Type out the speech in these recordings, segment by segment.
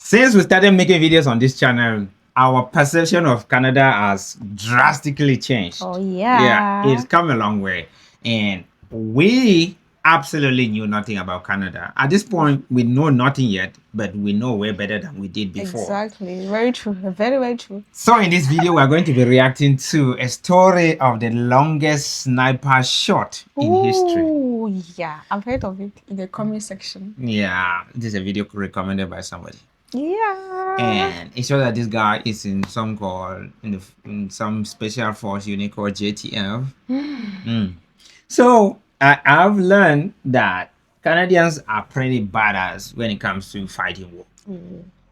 Since we started making videos on this channel, our perception of Canada has drastically changed. Oh Yeah, yeah. it's come a long way. And we absolutely knew nothing about Canada. At this point, we know nothing yet, but we know way better than we did before. Exactly. Very true. Very, very true. So in this video, we're going to be reacting to a story of the longest sniper shot in history. Oh yeah. I've heard of it in the comment section. Yeah, this is a video recommended by somebody. Yeah. And it shows that this guy is in some special force unit called JTF. So I've learned that Canadians are pretty badass when it comes to fighting war.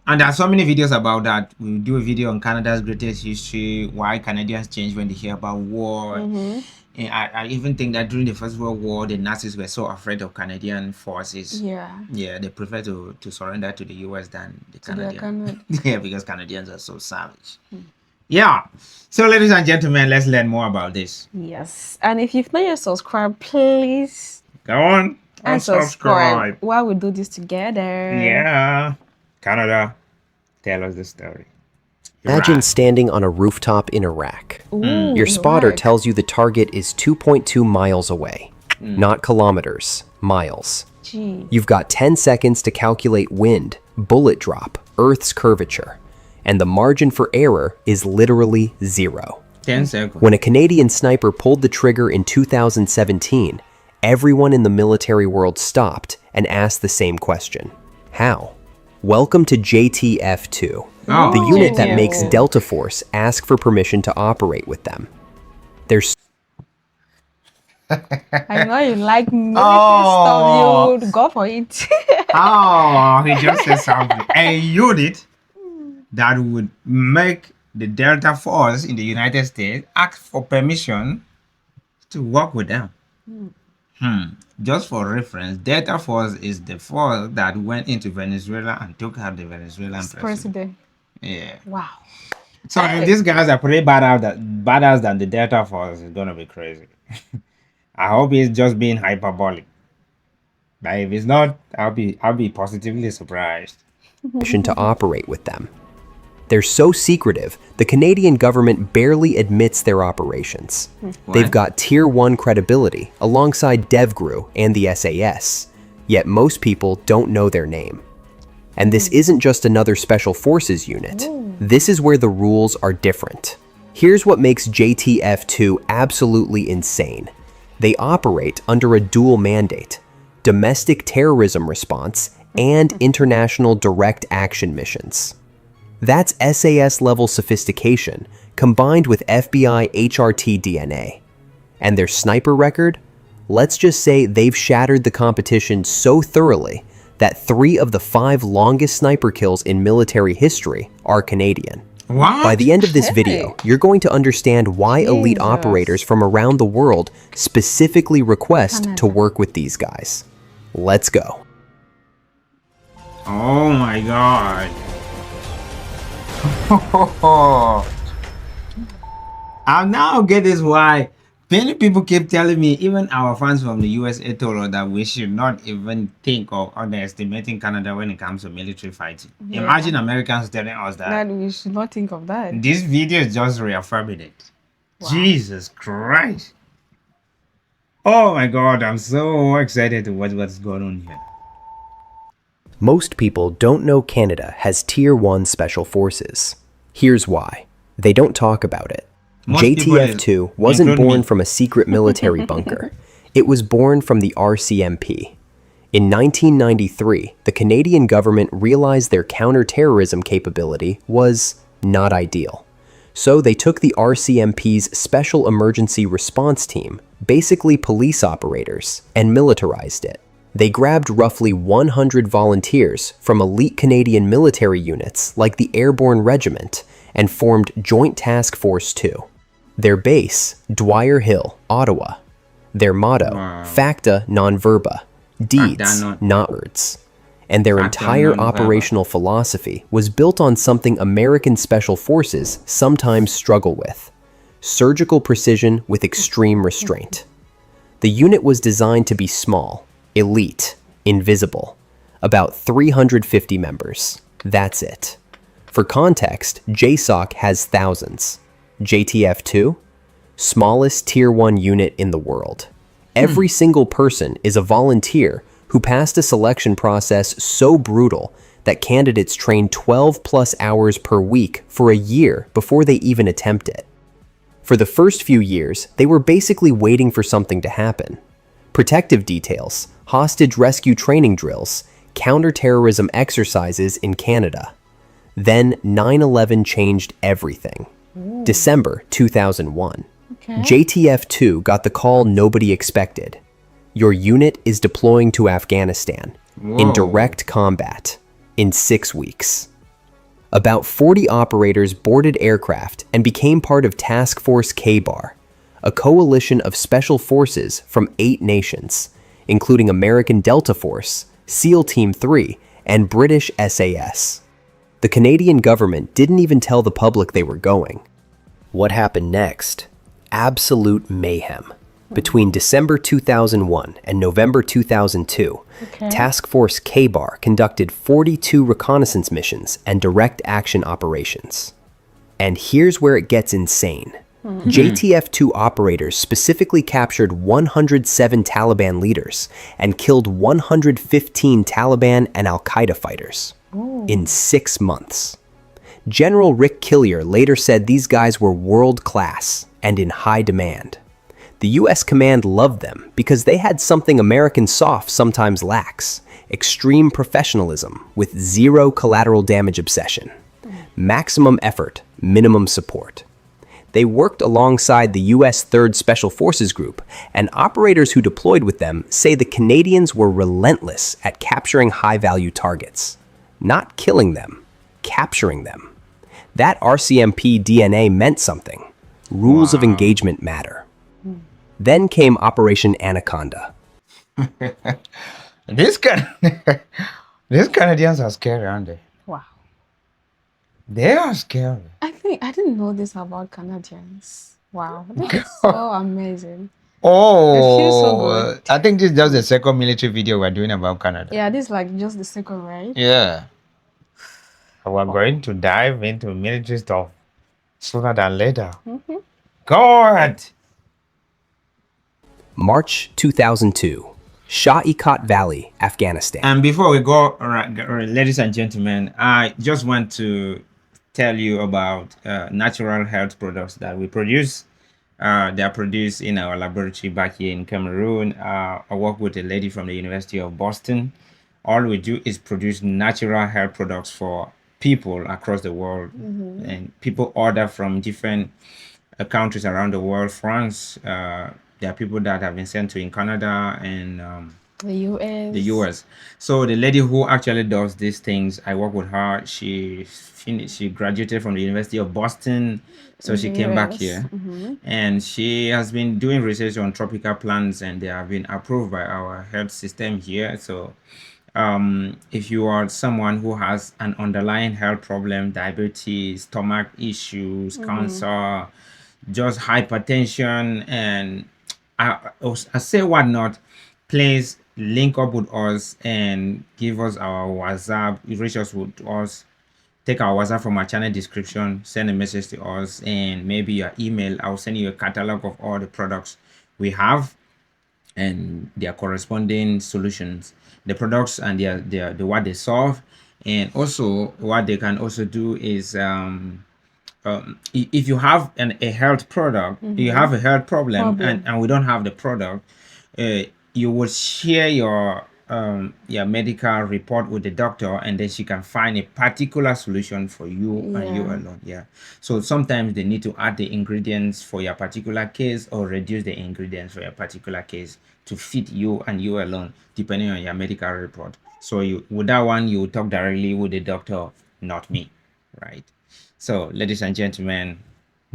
And there are so many videos about that. We'll do a video on Canada's greatest history, why Canadians change when they hear about war. And I even think that during the First World War, the Nazis were so afraid of Canadian forces. Yeah. Yeah, they prefer to surrender to the US than the Canadians. Canada. Yeah, because Canadians are so savage. Yeah. So, ladies and gentlemen, let's learn more about this. Yes. And if you've not yet subscribed, please Go on and subscribe while we do this together. Yeah. Canada, tell us the story. Imagine Iraq. standing on a rooftop in Iraq. Ooh, Your spotter Iraq. tells you the target is 2.2 miles away. Not kilometers, miles. Gee. You've got 10 seconds to calculate wind, bullet drop, Earth's curvature. And the margin for error is literally 0. 10 seconds. When a Canadian sniper pulled the trigger in 2017, everyone in the military world stopped and asked the same question. How? Welcome to JTF-2, Oh, the unit that JTF. makes Delta Force ask for permission to operate with them. There's I know you like military Oh. stuff. You would go for it. Oh, he just said something. A unit that would make the Delta Force in the United States ask for permission to work with them. Just for reference, Delta Force is the force that went into Venezuela and took out the Venezuelan president. President. Yeah. Wow. So if these guys are pretty badass than the Delta Force, it's gonna be crazy. I hope it's just being hyperbolic. But if it's not, I'll be positively surprised. permission to operate with them. They're so secretive, the Canadian government barely admits their operations. They've got Tier 1 credibility alongside DevGru and the SAS, yet most people don't know their name. And this isn't just another Special Forces unit. This is where the rules are different. Here's what makes JTF-2 absolutely insane. They operate under a dual mandate: domestic terrorism response and international direct action missions. That's SAS-level sophistication combined with FBI HRT DNA. And their sniper record? Let's just say they've shattered the competition so thoroughly that 3 of the 5 longest sniper kills in military history are Canadian. What? By the end of this video, you're going to understand why elite Jesus. operators from around the world specifically request to work with these guys. Let's go. Oh my god. I now get this why many people keep telling me, even our fans from the USA told us that we should not even think of underestimating Canada when it comes to military fighting. Imagine Americans telling us that. That we should not think of that. This video is just reaffirming it. Jesus Christ. Oh my god, I'm so excited to watch what's going on here. Most people don't know Canada has Tier 1 Special Forces. Here's why. They don't talk about it. Most people JTF-2 wasn't including born me. from a secret military bunker. It was born from the RCMP. In 1993, the Canadian government realized their counter-terrorism capability was not ideal. So they took the RCMP's Special Emergency Response Team, basically police operators, and militarized it. They grabbed roughly 100 volunteers from elite Canadian military units like the Airborne Regiment and formed Joint Task Force 2. Their base, Dwyer Hill, Ottawa. Their motto, Facta non verba, deeds, not words. And their entire operational philosophy was built on something American Special Forces sometimes struggle with: surgical precision with extreme restraint. The unit was designed to be small, elite, invisible, about 350 members. That's it. For context, JSOC has thousands. JTF2? Smallest Tier 1 unit in the world. Every single person is a volunteer who passed a selection process so brutal that candidates train 12 plus hours per week for a year before they even attempt it. For the first few years, they were basically waiting for something to happen. Protective details, hostage rescue training drills, counterterrorism exercises in Canada. Then 9/11 changed everything. December 2001. Okay. JTF-2 got the call nobody expected. Your unit is deploying to Afghanistan in Whoa. direct combat in 6 weeks. About 40 operators boarded aircraft and became part of Task Force K-Bar, a coalition of special forces from 8 nations, including American Delta Force, SEAL Team 3, and British SAS. The Canadian government didn't even tell the public they were going. What happened next? Absolute mayhem. Between December 2001 and November 2002, Okay. Task Force K-Bar conducted 42 reconnaissance missions and direct action operations. And here's where it gets insane. JTF-2 operators specifically captured 107 Taliban leaders and killed 115 Taliban and Al-Qaeda fighters in 6 months. General Rick Killier later said these guys were world-class and in high demand. The US command loved them because they had something American SOF sometimes lacks: extreme professionalism with zero collateral damage obsession. Maximum effort, minimum support. They worked alongside the US 3rd Special Forces Group, and operators who deployed with them say the Canadians were relentless at capturing high-value targets. Not killing them, capturing them. That RCMP DNA meant something. Rules of engagement matter. Then came Operation Anaconda. These Canadians are scary, aren't they? Wow. They are scary. I didn't know this about Canadians. Wow. That's so amazing. Oh, It feels so good. I think this is just the second military video we're doing about Canada. Yeah, this is like just the second, right? Yeah. We're going to dive into military stuff sooner than later. God! March 2002. Shah-e-Khat Valley, Afghanistan. And before we go, ladies and gentlemen, I just want to tell you about natural health products that we produce. They are produced in our laboratory back here in Cameroon. I work with a lady from the University of Boston. All we do is produce natural health products for people across the world. And people order from different countries around the world. France, there are people that have been sent to in Canada and The US. the US. So the lady who actually does these things, I work with her. She graduated from the University of Boston, so she came back US. here, and she has been doing research on tropical plants, and they have been approved by our health system here. So if you are someone who has an underlying health problem, diabetes, stomach issues, cancer, just hypertension, and I say whatnot, please link up with us and give us our WhatsApp. You reach us with us, take our WhatsApp from our channel description, send a message to us, and maybe your email. I'll send you a catalog of all the products we have and their corresponding solutions, the products and their what they solve, and also what they can also do is if you have a health product, you have a health problem, and we don't have the product, you would share your medical report with the doctor, and then she can find a particular solution for you and you alone. Yeah. So sometimes they need to add the ingredients for your particular case or reduce the ingredients for your particular case to fit you and you alone, depending on your medical report. So with that one, you talk directly with the doctor, not me, right? So, ladies and gentlemen,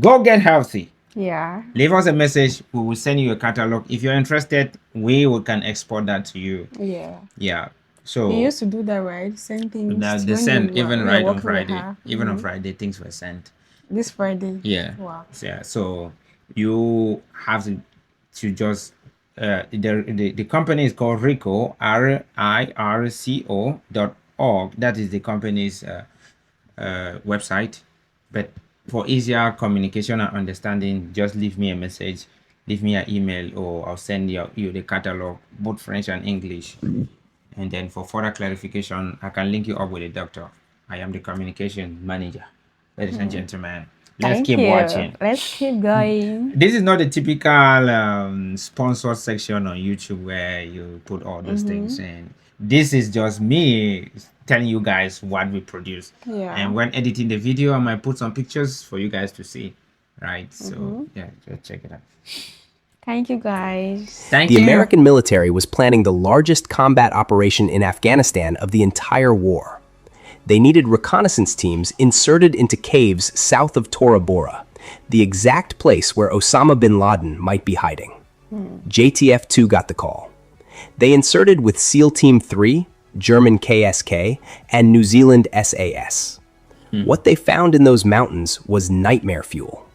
go get healthy. Yeah. Leave us a message. We will send you a catalog. If you're interested, we can export that to you. Yeah. Yeah. So You used to do that, right? Send things. they when sent you were- even when right you're on working with Friday. her. Even on Friday, things were sent. This Friday. Yeah. Wow. Yeah. So you have to just the company is called RICO, RIRCO .org. That is the company's website. But for easier communication and understanding, just leave me a message, leave me an email, or I'll send you the catalog, both French and English. And then for further clarification, I can link you up with a doctor. I am the communication manager. Ladies and gentlemen, let's Thank keep you. watching. Let's keep going. This is not the typical sponsored section on YouTube where you put all those things in. This is just me telling you guys what we produce. Yeah. And when editing the video, I might put some pictures for you guys to see. Right? So, yeah, just check it out. Thank you, guys. Thank The you. American military was planning the largest combat operation in Afghanistan of the entire war. They needed reconnaissance teams inserted into caves south of Tora Bora, the exact place where Osama bin Laden might be hiding. JTF-2 got the call. They inserted with SEAL Team 3, German KSK, and New Zealand SAS. What they found in those mountains was nightmare fuel.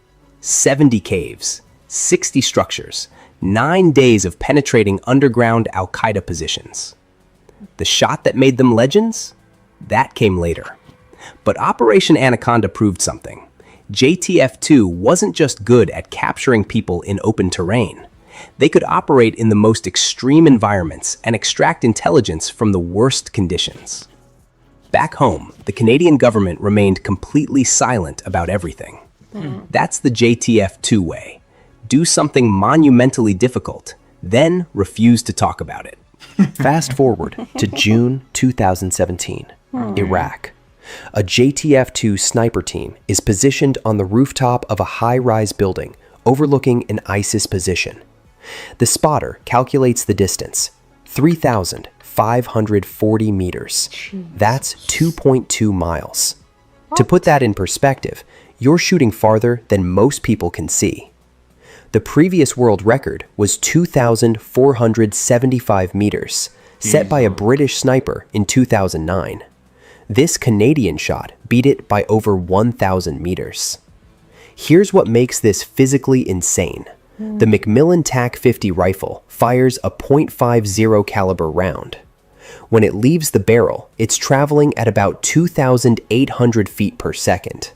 70 caves, 60 structures, 9 days of penetrating underground Al-Qaeda positions. The shot that made them legends? That came later. But Operation Anaconda proved something. JTF-2 wasn't just good at capturing people in open terrain. They could operate in the most extreme environments and extract intelligence from the worst conditions. Back home, the Canadian government remained completely silent about everything. That's the JTF-2 way. Do something monumentally difficult, then refuse to talk about it. Fast forward to June 2017, Iraq. A JTF-2 sniper team is positioned on the rooftop of a high-rise building overlooking an ISIS position. The spotter calculates the distance, 3,540 meters. That's 2.2 miles. To put that in perspective, you're shooting farther than most people can see. The previous world record was 2,475 meters, set by a British sniper in 2009. This Canadian shot beat it by over 1,000 meters. Here's what makes this physically insane. The Macmillan TAC-50 rifle fires a .50 caliber round. When it leaves the barrel, it's traveling at about 2,800 feet per second.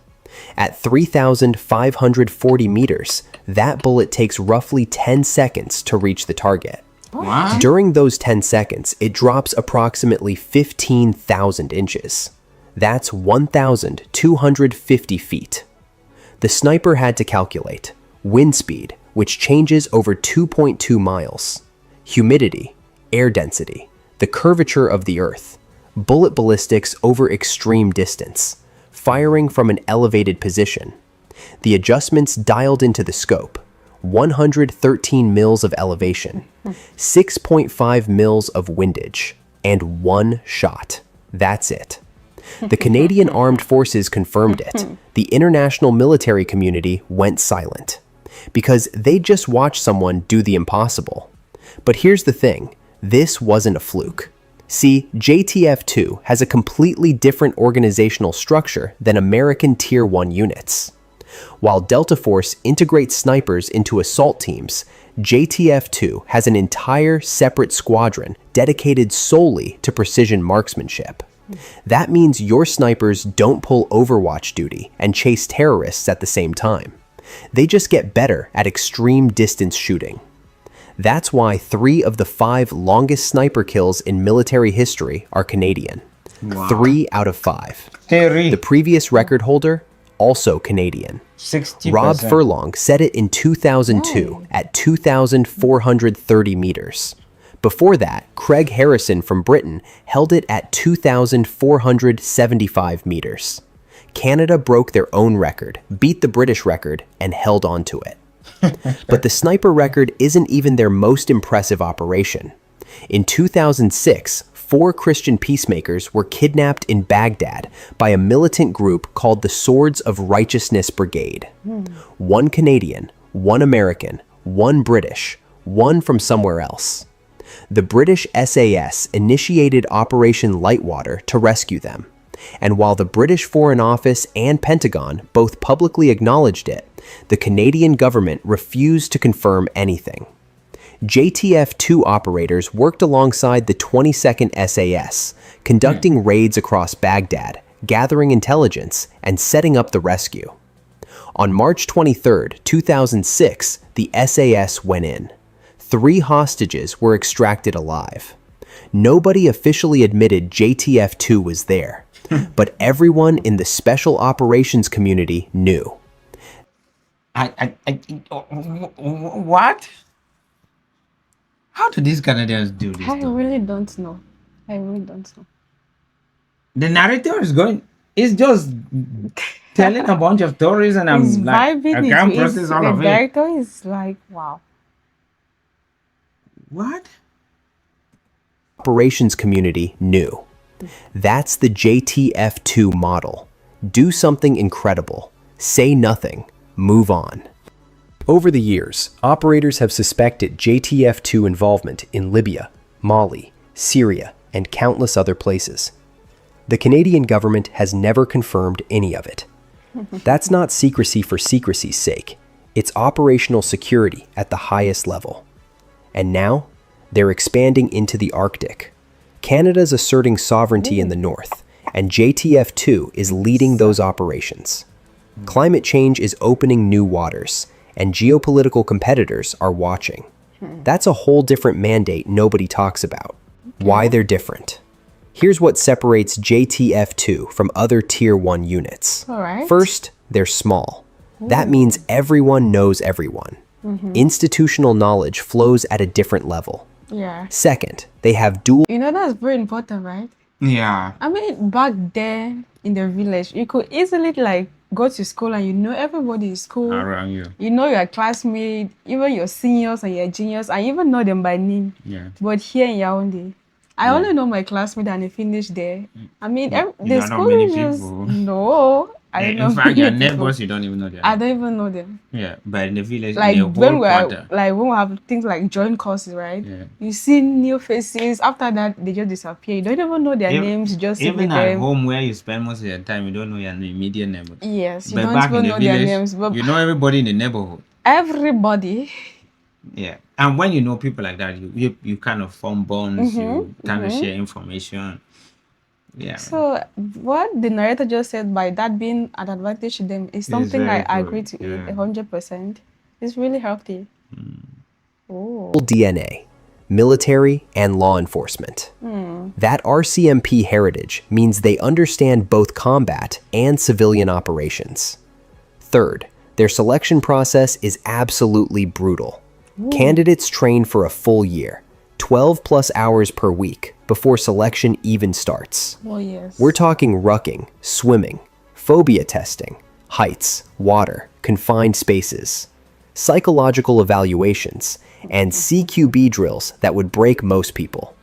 At 3,540 meters, that bullet takes roughly 10 seconds to reach the target. What? During those 10 seconds, it drops approximately 15,000 inches. That's 1,250 feet. The sniper had to calculate wind speed, which changes over 2.2 miles, humidity, air density, the curvature of the earth, bullet ballistics over extreme distance, firing from an elevated position. The adjustments dialed into the scope: 113 mils of elevation, 6.5 mils of windage, and one shot. That's it. The Canadian Armed Forces confirmed it. The international military community went silent because they just watched someone do the impossible. But here's the thing, this wasn't a fluke. See, JTF-2 has a completely different organizational structure than American Tier 1 units. While Delta Force integrates snipers into assault teams, JTF-2 has an entire separate squadron dedicated solely to precision marksmanship. That means your snipers don't pull Overwatch duty and chase terrorists at the same time. They just get better at extreme distance shooting. That's why 3 of the 5 longest sniper kills in military history are Canadian. Wow. 3 out of 5. Terry. The previous record holder, also Canadian. 60%. Rob Furlong set it in 2002 at 2,430 meters. Before that, Craig Harrison from Britain held it at 2,475 meters. Canada broke their own record, beat the British record, and held on to it. But the sniper record isn't even their most impressive operation. In 2006, 4 Christian peacemakers were kidnapped in Baghdad by a militant group called the Swords of Righteousness Brigade. 1 Canadian, 1 American, 1 British, 1 from somewhere else. The British SAS initiated Operation Lightwater to rescue them. And while the British Foreign Office and Pentagon both publicly acknowledged it, the Canadian government refused to confirm anything. JTF-2 operators worked alongside the 22nd SAS, conducting raids across Baghdad, gathering intelligence, and setting up the rescue. On March 23, 2006, the SAS went in. 3 hostages were extracted alive. Nobody officially admitted JTF-2 was there, but everyone in the special operations community knew. What? How do these Canadians do this? I though? really don't know. I really don't know. The narrator is just telling a bunch of stories, and He's I'm like, vibing I it. can't He's- process all the of it. director is like, wow. What? Operations community knew. That's the JTF-2 model. Do something incredible. Say nothing. Move on. Over the years, operators have suspected JTF-2 involvement in Libya, Mali, Syria, and countless other places. The Canadian government has never confirmed any of it. That's not secrecy for secrecy's sake. It's operational security at the highest level. And now, they're expanding into the Arctic. Canada's asserting sovereignty in the north, and JTF-2 is leading those operations. Climate change is opening new waters, and geopolitical competitors are watching. That's a whole different mandate nobody talks about. Why they're different. Here's what separates JTF-2 from other Tier 1 units. All right. First, they're small. That means everyone knows everyone. Institutional knowledge flows at a different level. Yeah. Second, they have dual You know, that's very important, right? Yeah. I mean, back there in the village, you could easily like go to school and you know everybody in school. Around you. You know your classmates, even your seniors and your juniors, and even know them by name. Yeah. But here in Yaoundé, I only know my classmate and I finished there. I mean, the don't know school many is just people. no. I don't know. In fact, your many people. neighbors, you don't even know them. I don't even know them. Yeah, but in the village, Like in the when whole quarter. we have things like joint courses, right? Yeah. You see new faces. After that, they just disappear. You don't even know their names. You just sit Even with at them. home where you spend most of your time, you don't know your immediate neighbors. Yes, you But don't back even in know the their village, names. But you know everybody in the neighborhood. everybody. Yeah, and when you know people like that, you kind of form bonds. You kind of share information. Yeah. So what the narrator just said by that being an advantage to them is something I very agree good, to yeah. 100%. It's really healthy. Oh. DNA, military and law enforcement. That RCMP heritage means they understand both combat and civilian operations. Third, their selection process is absolutely brutal. Candidates train for a full year, 12 plus hours per week, before selection even starts. Oh yes. We're talking rucking, swimming, phobia testing, heights, water, confined spaces, psychological evaluations, and CQB drills that would break most people.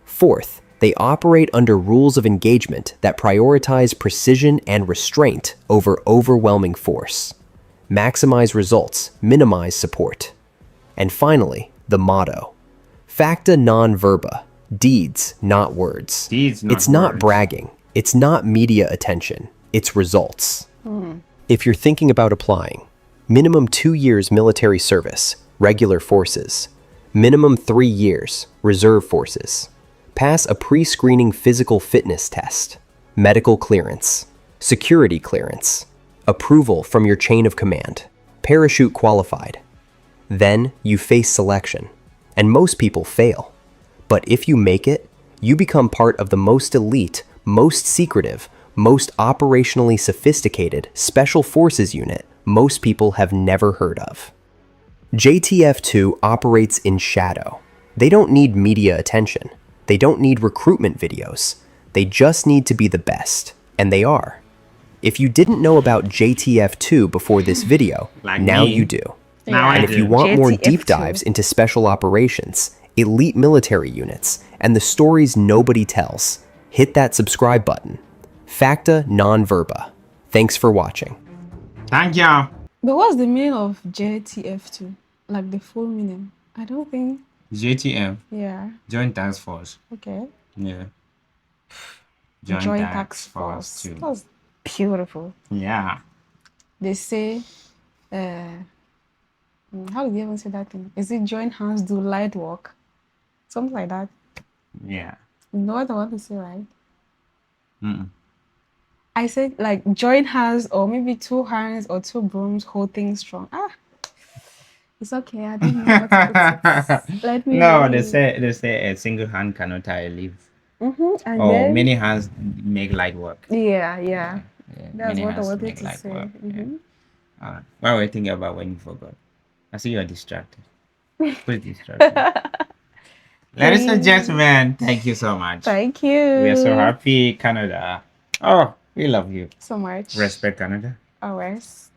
Fourth, they operate under rules of engagement that prioritize precision and restraint over overwhelming force. Maximize results, minimize support. And finally, the motto. Facta non verba. Deeds, not words. Deeds, not It's not words. bragging. It's not media attention. It's results. If you're thinking about applying, minimum 2 years military service, regular forces. Minimum 3 years, reserve forces. Pass a pre-screening physical fitness test. Medical clearance. Security clearance. Approval from your chain of command. Parachute qualified. Then you face selection. And most people fail. But if you make it, you become part of the most elite, most secretive, most operationally sophisticated special forces unit most people have never heard of. JTF-2 operates in shadow. They don't need media attention. They don't need recruitment videos. They just need to be the best. And they are. If you didn't know about JTF-2 before this video, Like now me. you do. Now I And if do. you want more JTF2. deep dives into special operations, elite military units, and the stories nobody tells, hit that subscribe button. Facta non verba. Thanks for watching. Thank you. But what's the meaning of JTF2? Like the full meaning? I don't think. JTF, Yeah. Joint Task Force. Okay. Yeah. Joint Tax Force. too. That's beautiful. Yeah. They say How do you even say that thing? Is it join hands do light work? Something like that. Yeah. You know what I want to say, right? Mm-mm. I said like join hands or maybe two hands or two brooms hold things strong. It's okay. I don't know what to put it. Let me No, they read. say a single hand cannot tie a leaf. And Or then many hands make light work. yeah. Yeah, That's many what I hands wanted make to light say. work. Yeah. What were you thinking about when you forgot? I see you are distracted. Who's distracted? Ladies and Thank gentlemen, thank you so much. thank We are so you happy, Canada. Oh, we love you. so much. Respect Canada. Always.